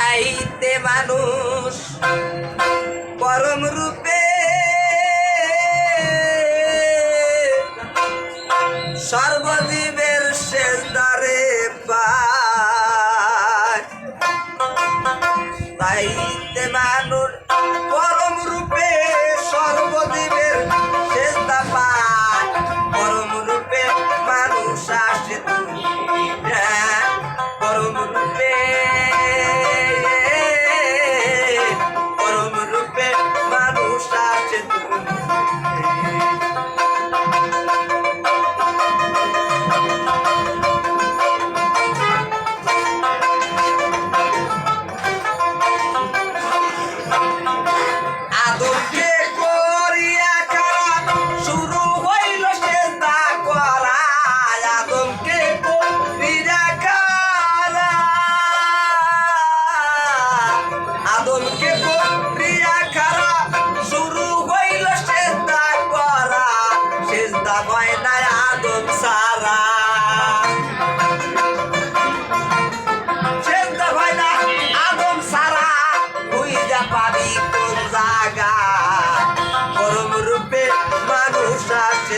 তাইতে মানুষ পরম রূপে সর্বজীবের সেজদারে পায়। তাইতে মানুষ পরম রূপে সর্বজীবের সেজদা পায়। পরম রূপে মানুষ আসে পরম রূপে পরম রূপে মানুষ আসে পরম রূপে মানুষ আসে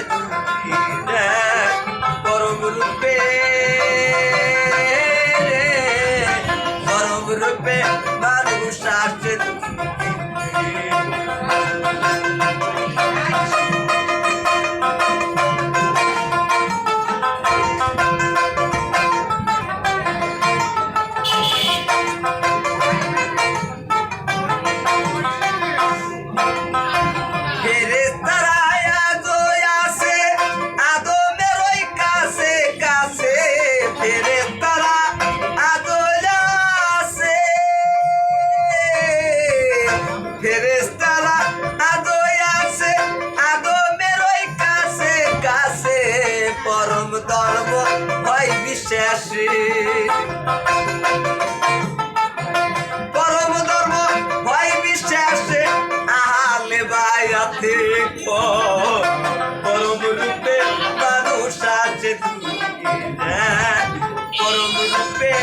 পরম ধর্ম হয় বিশ্বাসী পরম ধর্ম হয় বিশ্বাসে আহালে বায়াতে পরম রূপে মানুষ আছে পরম রূপে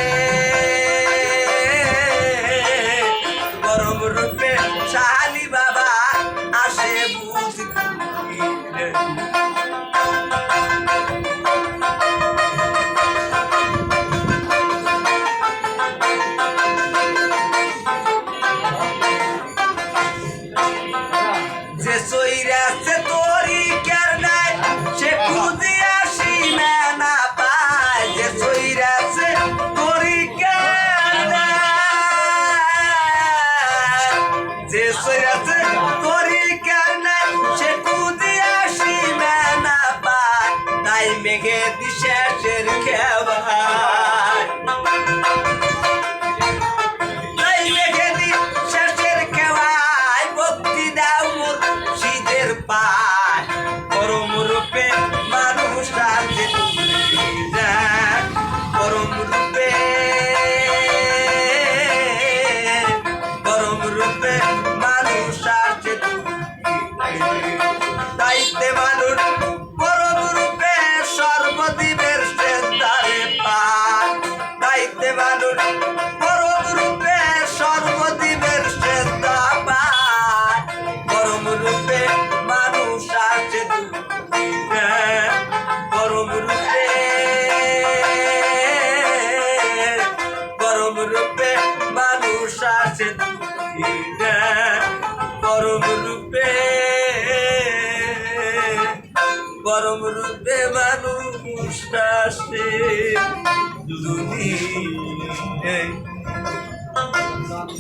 শালি বাবা আসে বুঝি সইরাছে তোরি কের নাই সে খুঁজে আসি না পায়। যে সইরাছে তোরি কের নাই যে সইরাছে তোরি কের নাই সে খুঁজে আসি না পায়। তাই মেঘে দিশের খেবায় তাই মেঘে দিশের খেবায় ভক্তি দাও পায়। পরম রূপে মানুষ আছে পরম রূপে মানুষ আছে তাইতে মানুষ পরম রূপে সর্বজীবের সেজদারে পায়। তাইতে মানুষ পরম রূপে সর্বজীবের সেজদা পায়। পরম রূপে মানুষ আছে পরম রূপে মানুষ আছে পরম রূপে মানুষ আছে দুনিয়ায়।